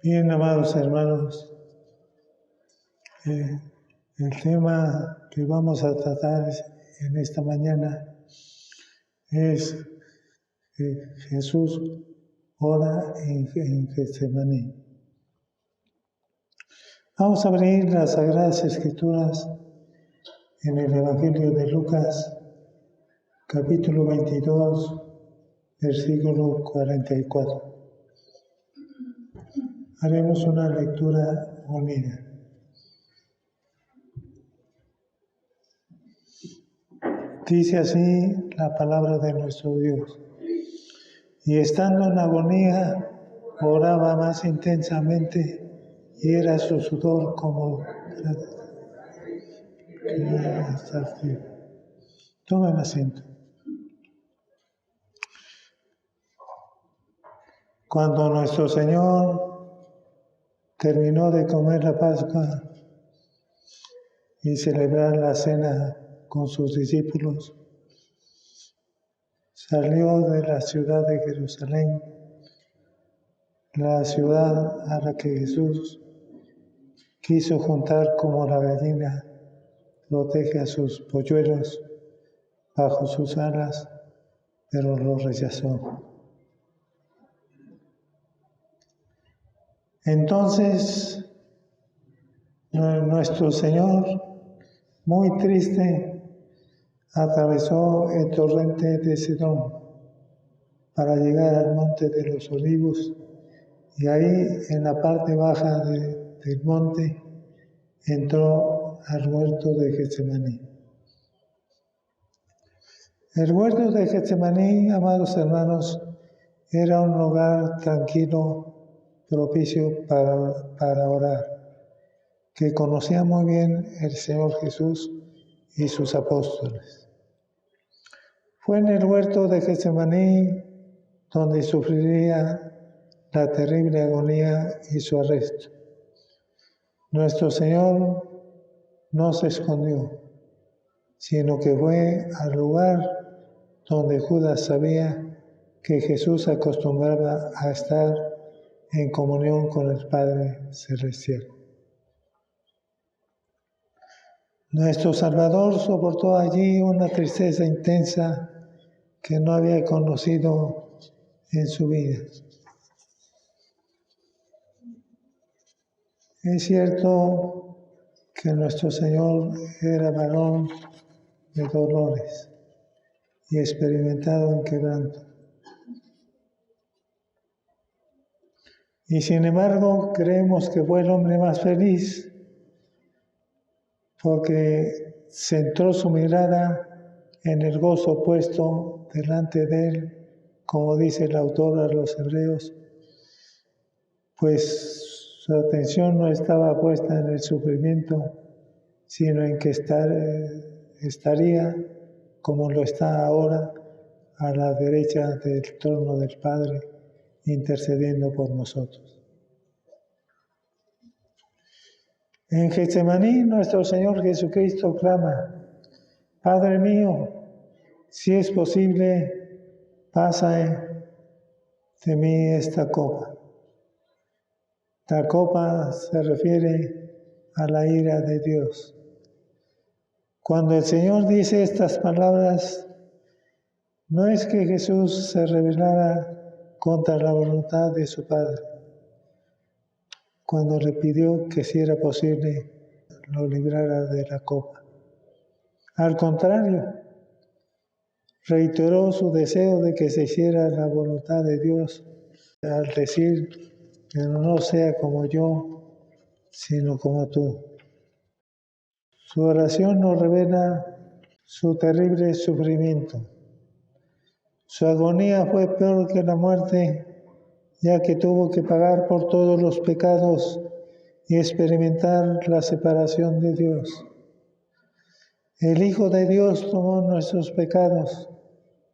Bien, amados hermanos, el tema que vamos a tratar en esta mañana es Jesús ora en Getsemaní. Vamos a abrir las Sagradas Escrituras en el Evangelio de Lucas, capítulo 22, versículo 44. Haremos una lectura unida. Dice así la palabra de nuestro Dios. Y estando en agonía, oraba más intensamente, y era su sudor como... Tomen asiento. Cuando nuestro Señor terminó de comer la Pascua y celebrar la cena con sus discípulos, salió de la ciudad de Jerusalén, la ciudad a la que Jesús quiso juntar como la gallina protege a sus polluelos bajo sus alas, pero lo rechazó. Entonces, nuestro Señor, muy triste, atravesó el torrente de Cedrón para llegar al monte de los Olivos, y ahí, en la parte baja del monte, entró al huerto de Getsemaní. El huerto de Getsemaní, amados hermanos, era un lugar tranquilo, propicio para orar, que conocía muy bien el Señor Jesús y sus apóstoles. Fue en el huerto de Getsemaní donde sufriría la terrible agonía y su arresto. Nuestro Señor no se escondió, sino que fue al lugar donde Judas sabía que Jesús acostumbraba a estar en comunión con el Padre Celestial. Nuestro Salvador soportó allí una tristeza intensa que no había conocido en su vida. Es cierto que nuestro Señor era varón de dolores y experimentado en quebranto. Y sin embargo, creemos que fue el hombre más feliz porque centró su mirada en el gozo puesto delante de él, como dice el autor a los Hebreos, pues su atención no estaba puesta en el sufrimiento, sino en que estaría, como lo está ahora, a la derecha del trono del Padre, intercediendo por nosotros. En Getsemaní, nuestro Señor Jesucristo clama: Padre mío, si es posible, pasa de mí esta copa. La copa se refiere a la ira de Dios. Cuando el Señor dice estas palabras, no es que Jesús se rebelara contra la voluntad de su Padre, cuando le pidió que si era posible lo librara de la copa. Al contrario, reiteró su deseo de que se hiciera la voluntad de Dios al decir que no sea como yo, sino como tú. Su oración nos revela su terrible sufrimiento. Su agonía fue peor que la muerte, ya que tuvo que pagar por todos los pecados y experimentar la separación de Dios. El Hijo de Dios tomó nuestros pecados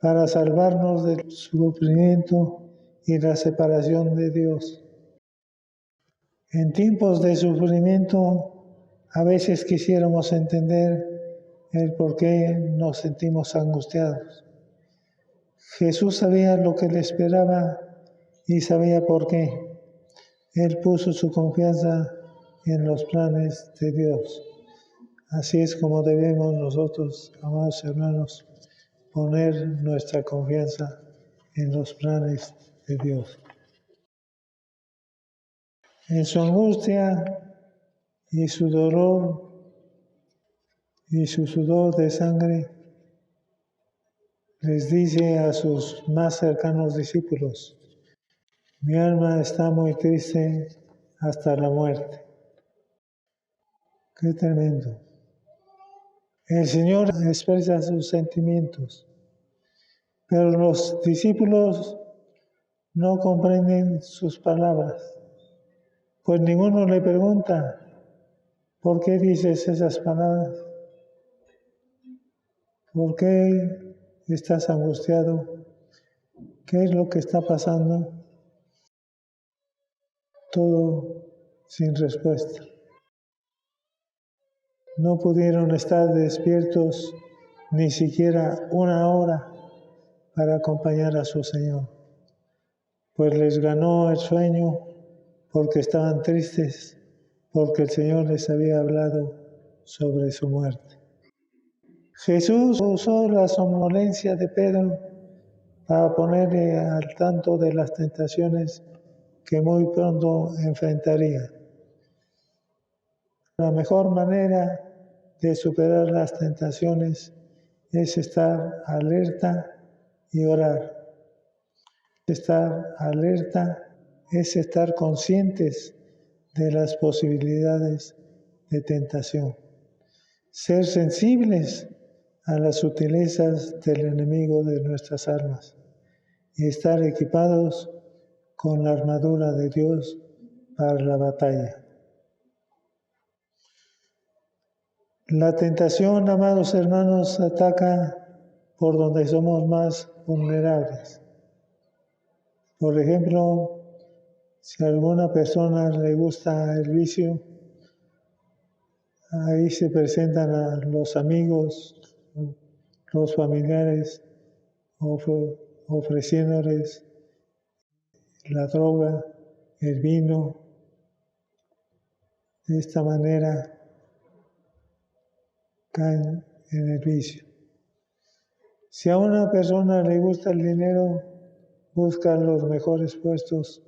para salvarnos del sufrimiento y la separación de Dios. En tiempos de sufrimiento, a veces quisiéramos entender el por qué nos sentimos angustiados. Jesús sabía lo que le esperaba y sabía por qué. Él puso su confianza en los planes de Dios. Así es como debemos nosotros, amados hermanos, poner nuestra confianza en los planes de Dios. En su angustia y su dolor y su sudor de sangre, les dice a sus más cercanos discípulos: mi alma está muy triste hasta la muerte. Qué tremendo. El Señor expresa sus sentimientos, pero los discípulos no comprenden sus palabras, pues ninguno le pregunta: ¿por qué dices esas palabras? ¿Por qué estás angustiado? ¿Qué es lo que está pasando? Todo sin respuesta. No pudieron estar despiertos ni siquiera una hora para acompañar a su Señor, pues les ganó el sueño porque estaban tristes, porque el Señor les había hablado sobre su muerte. Jesús usó la somnolencia de Pedro para ponerle al tanto de las tentaciones que muy pronto enfrentaría. La mejor manera de superar las tentaciones es estar alerta y orar. Estar alerta es estar conscientes de las posibilidades de tentación. Ser sensibles a las sutilezas del enemigo de nuestras almas y estar equipados con la armadura de Dios para la batalla. La tentación, amados hermanos, ataca por donde somos más vulnerables. Por ejemplo, si a alguna persona le gusta el vicio, ahí se presentan a los amigos, los familiares, ofreciéndoles la droga, el vino. De esta manera caen en el vicio. Si a una persona le gusta el dinero, busca los mejores puestos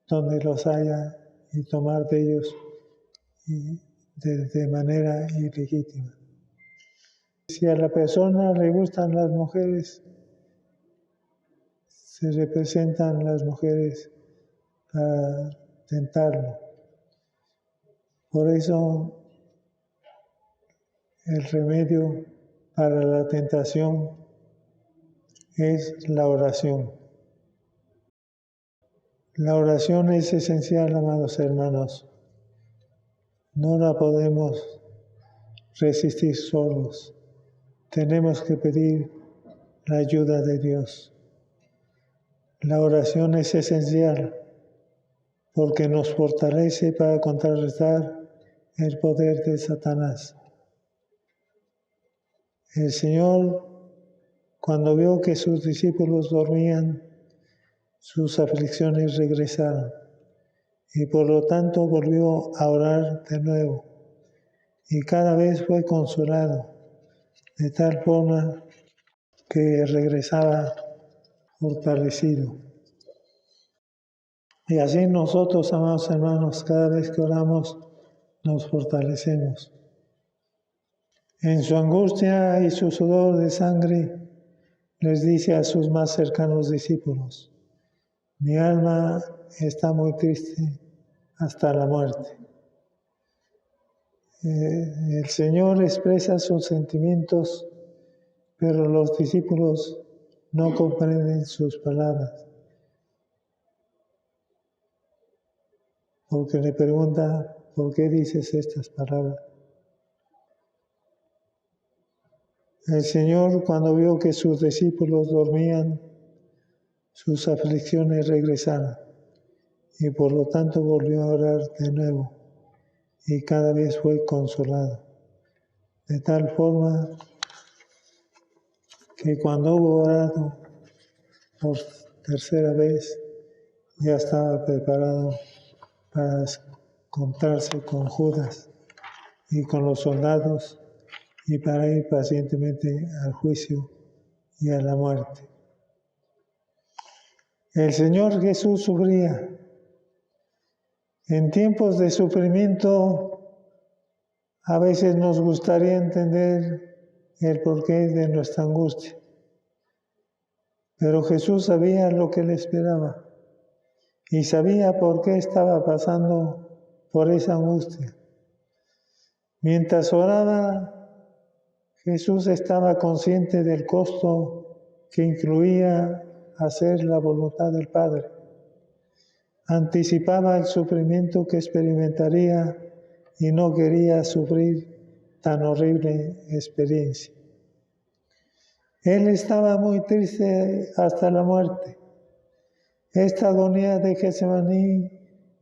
donde los haya y tomar de ellos de manera ilegítima. Si a la persona le gustan las mujeres, se representan las mujeres para tentarlo. Por eso el remedio para la tentación es la oración. La oración es esencial, amados hermanos. No la podemos resistir solos. Tenemos que pedir la ayuda de Dios. La oración es esencial porque nos fortalece para contrarrestar el poder de Satanás. El Señor, cuando vio que sus discípulos dormían, sus aflicciones regresaron y por lo tanto volvió a orar de nuevo y cada vez fue consolado de tal forma que regresaba fortalecido. Y así nosotros, amados hermanos, cada vez que oramos, nos fortalecemos. En su angustia y su sudor de sangre, les dice a sus más cercanos discípulos: mi alma está muy triste hasta la muerte. El Señor expresa sus sentimientos, pero los discípulos no comprenden sus palabras, porque le pregunta: ¿por qué dices estas palabras? El Señor, cuando vio que sus discípulos dormían, sus aflicciones regresaron y por lo tanto volvió a orar de nuevo y cada vez fue consolado. De tal forma que cuando hubo orado por tercera vez, ya estaba preparado para encontrarse con Judas y con los soldados y para ir pacientemente al juicio y a la muerte. El Señor Jesús sufría. En tiempos de sufrimiento, a veces nos gustaría entender el porqué de nuestra angustia. Pero Jesús sabía lo que le esperaba y sabía por qué estaba pasando por esa angustia. Mientras oraba, Jesús estaba consciente del costo que incluía hacer la voluntad del Padre. Anticipaba el sufrimiento que experimentaría y no quería sufrir tan horrible experiencia. Él estaba muy triste hasta la muerte. Esta agonía de Getsemaní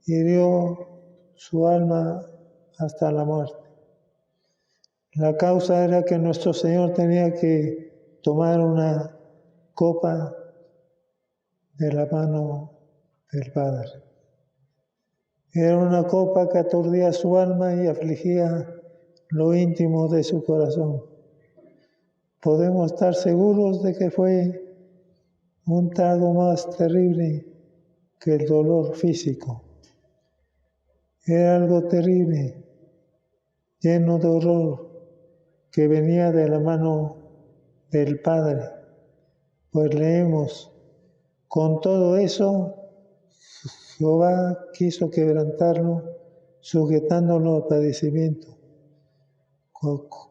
hirió su alma hasta la muerte. La causa era que nuestro Señor tenía que tomar una copa de la mano del Padre. Era una copa que aturdía su alma y afligía lo íntimo de su corazón. Podemos estar seguros de que fue un trago más terrible que el dolor físico. Era algo terrible, lleno de horror, que venía de la mano del Padre. Pues leemos, con todo eso, Jehová quiso quebrantarlo, sujetándolo al padecimiento,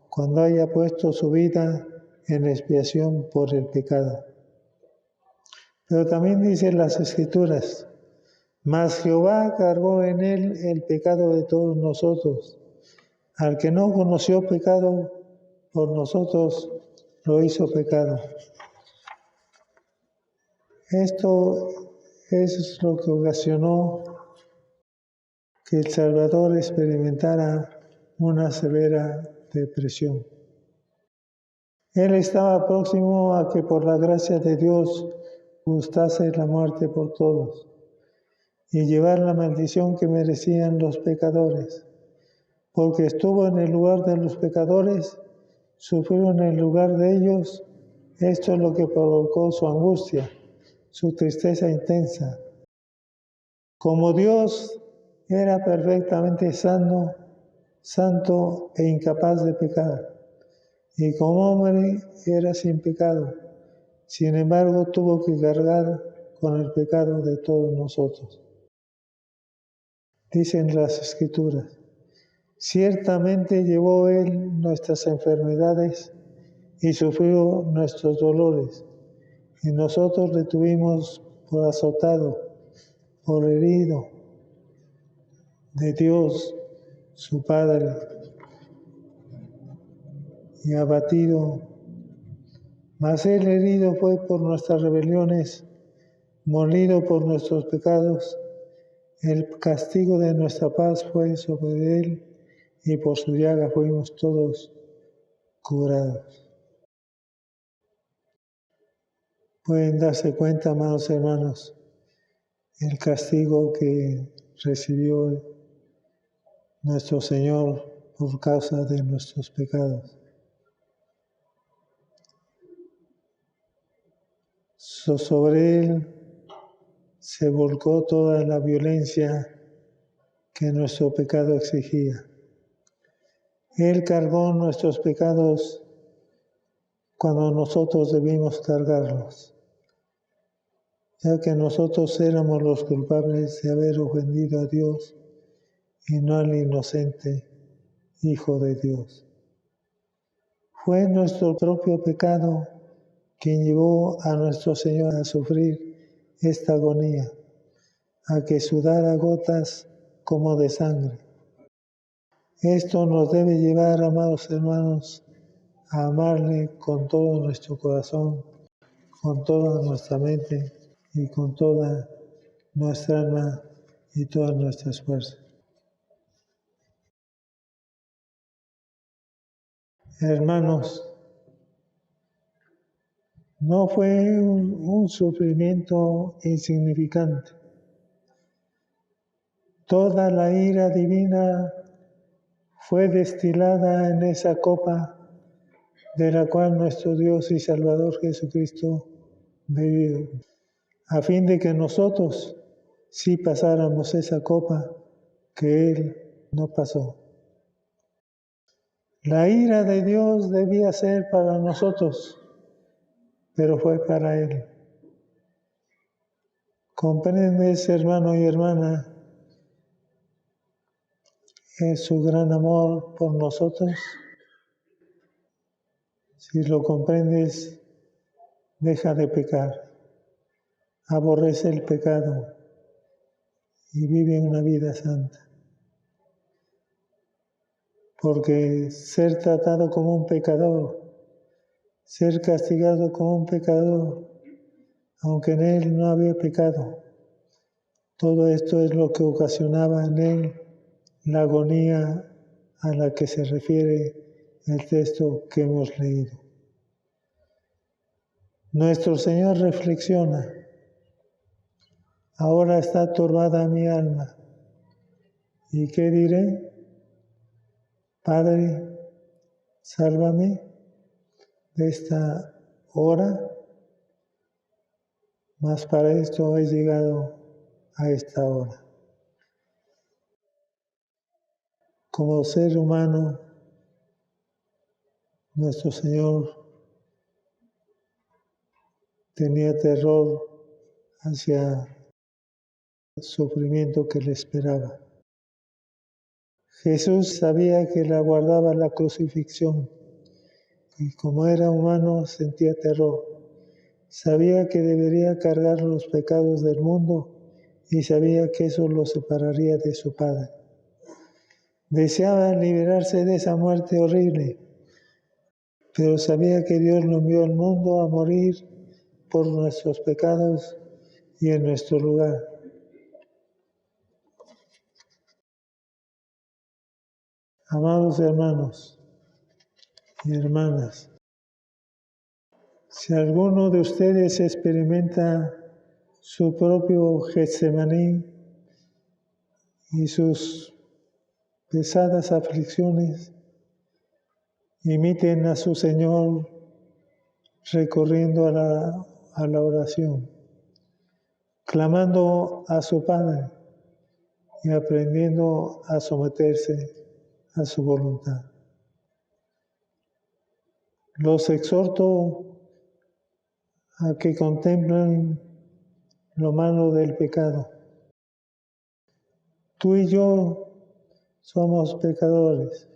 cuando haya puesto su vida en expiación por el pecado. Pero también dicen las Escrituras, mas Jehová cargó en él el pecado de todos nosotros. Al que no conoció pecado, por nosotros lo hizo pecado. Esto es lo que ocasionó que el Salvador experimentara una severa depresión. Él estaba próximo a que por la gracia de Dios gustase la muerte por todos y llevar la maldición que merecían los pecadores, porque estuvo en el lugar de los pecadores, sufrió en el lugar de ellos. Esto es lo que provocó su angustia, su tristeza intensa. Como Dios era perfectamente sano, santo e incapaz de pecar, y como hombre era sin pecado, sin embargo tuvo que cargar con el pecado de todos nosotros. Dicen las Escrituras, ciertamente llevó Él nuestras enfermedades y sufrió nuestros dolores, y nosotros le tuvimos por azotado, por herido de Dios, su Padre, y abatido. Mas Él herido fue por nuestras rebeliones, molido por nuestros pecados. El castigo de nuestra paz fue sobre Él, y por su llaga fuimos todos curados. Pueden darse cuenta, amados hermanos, el castigo que recibió nuestro Señor por causa de nuestros pecados. Sobre Él se volcó toda la violencia que nuestro pecado exigía. Él cargó nuestros pecados cuando nosotros debimos cargarlos, ya que nosotros éramos los culpables de haber ofendido a Dios y no al inocente Hijo de Dios. Fue nuestro propio pecado quien llevó a nuestro Señor a sufrir esta agonía, a que sudara gotas como de sangre. Esto nos debe llevar, amados hermanos, a amarle con todo nuestro corazón, con toda nuestra mente y con toda nuestra alma y todas nuestras fuerzas. Hermanos, no fue un sufrimiento insignificante. Toda la ira divina fue destilada en esa copa de la cual nuestro Dios y Salvador Jesucristo bebió, a fin de que nosotros sí pasáramos esa copa que Él no pasó. La ira de Dios debía ser para nosotros, pero fue para Él. ¿Comprendes, hermano y hermana, su gran amor por nosotros? Si lo comprendes, deja de pecar, aborrece el pecado y vive una vida santa. Porque ser tratado como un pecador, ser castigado como un pecador, aunque en él no había pecado, todo esto es lo que ocasionaba en él la agonía a la que se refiere el texto que hemos leído. Nuestro Señor reflexiona: ahora está turbada mi alma. ¿Y qué diré? Padre, sálvame de esta hora, mas para esto he llegado a esta hora. Como ser humano, nuestro Señor tenía terror hacia el sufrimiento que le esperaba. Jesús sabía que le aguardaba la crucifixión y como era humano sentía terror. Sabía que debería cargar los pecados del mundo y sabía que eso lo separaría de su Padre. Deseaba liberarse de esa muerte horrible, pero sabía que Dios lo envió al mundo a morir por nuestros pecados y en nuestro lugar. Amados hermanos y hermanas, si alguno de ustedes experimenta su propio Getsemaní y sus pesadas aflicciones, imiten a su Señor recorriendo a la oración, clamando a su Padre y aprendiendo a someterse a su voluntad. Los exhorto a que contemplen lo malo del pecado. Tú y yo somos pecadores,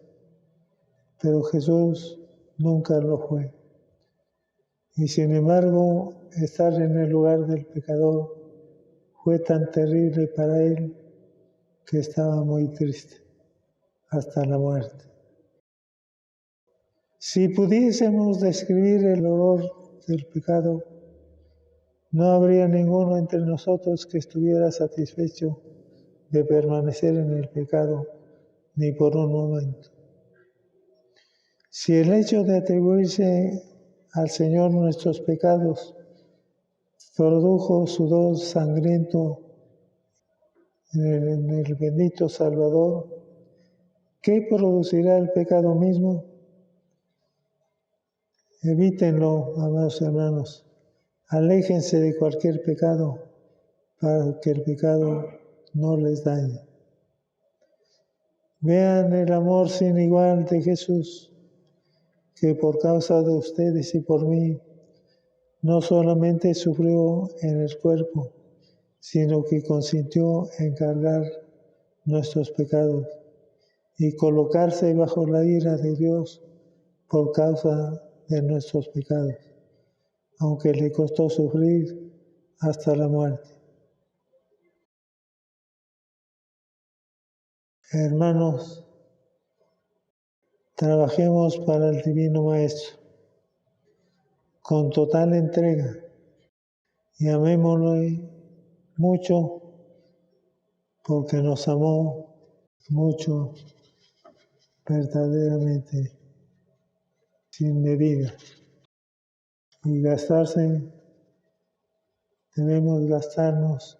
pero Jesús nunca lo fue. Y sin embargo, estar en el lugar del pecador fue tan terrible para él que estaba muy triste, hasta la muerte. Si pudiésemos describir el horror del pecado, no habría ninguno entre nosotros que estuviera satisfecho de permanecer en el pecado ni por un momento. Si el hecho de atribuirse al Señor nuestros pecados produjo sudor sangriento en el bendito Salvador, ¿qué producirá el pecado mismo? Evítenlo, amados hermanos. Aléjense de cualquier pecado para que el pecado no les dañe. Vean el amor sin igual de Jesús, que por causa de ustedes y por mí, no solamente sufrió en el cuerpo, sino que consintió en cargar nuestros pecados y colocarse bajo la ira de Dios por causa de nuestros pecados, aunque le costó sufrir hasta la muerte. Hermanos, trabajemos para el Divino Maestro con total entrega y amémoslo mucho porque nos amó mucho, verdaderamente, sin medida. Y debemos gastarnos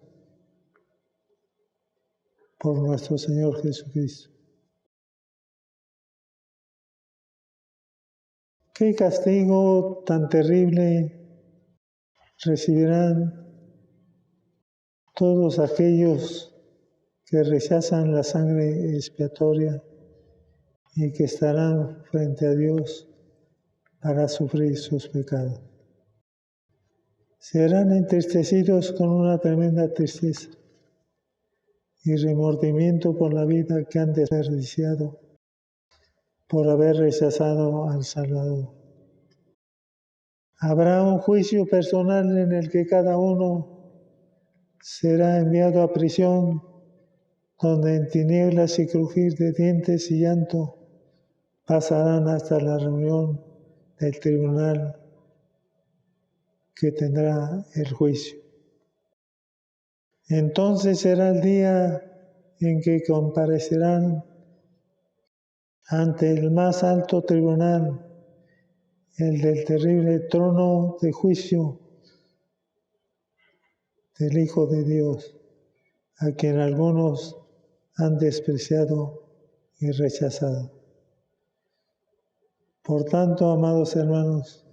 por nuestro Señor Jesucristo. ¿Qué castigo tan terrible recibirán todos aquellos que rechazan la sangre expiatoria y que estarán frente a Dios para sufrir sus pecados? Serán entristecidos con una tremenda tristeza y remordimiento por la vida que han desperdiciado por haber rechazado al Salvador. Habrá un juicio personal en el que cada uno será enviado a prisión, donde en tinieblas y crujir de dientes y llanto pasarán hasta la reunión del tribunal que tendrá el juicio. Entonces será el día en que comparecerán ante el más alto tribunal, el del terrible trono de juicio del Hijo de Dios, a quien algunos han despreciado y rechazado. Por tanto, amados hermanos,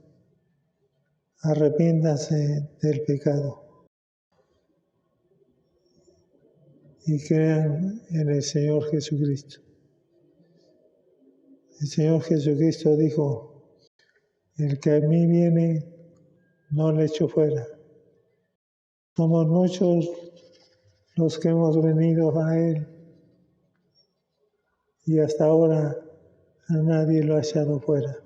arrepiéntanse del pecado y crean en el Señor Jesucristo. El Señor Jesucristo dijo: el que a mí viene, no le echo fuera. Somos muchos los que hemos venido a Él y hasta ahora a nadie lo ha echado fuera.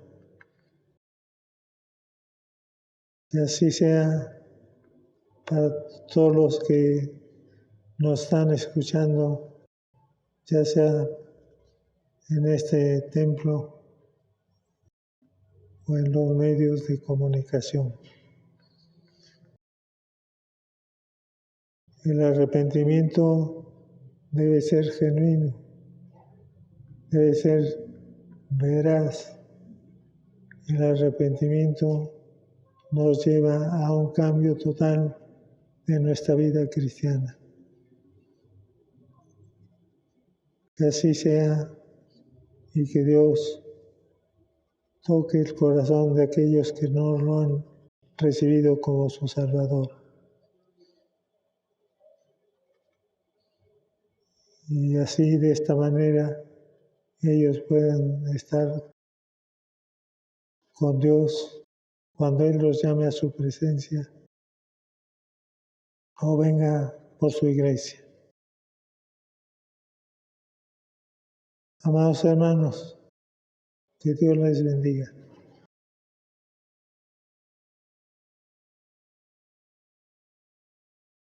Y así sea para todos los que nos están escuchando, ya sea en este templo o en los medios de comunicación. El arrepentimiento debe ser genuino, debe ser veraz. El arrepentimiento nos lleva a un cambio total de nuestra vida cristiana. Que así sea y que Dios toque el corazón de aquellos que no lo han recibido como su Salvador. Y así, de esta manera, ellos puedan estar con Dios cuando Él los llame a su presencia o venga por su iglesia. Amados hermanos, que Dios les bendiga.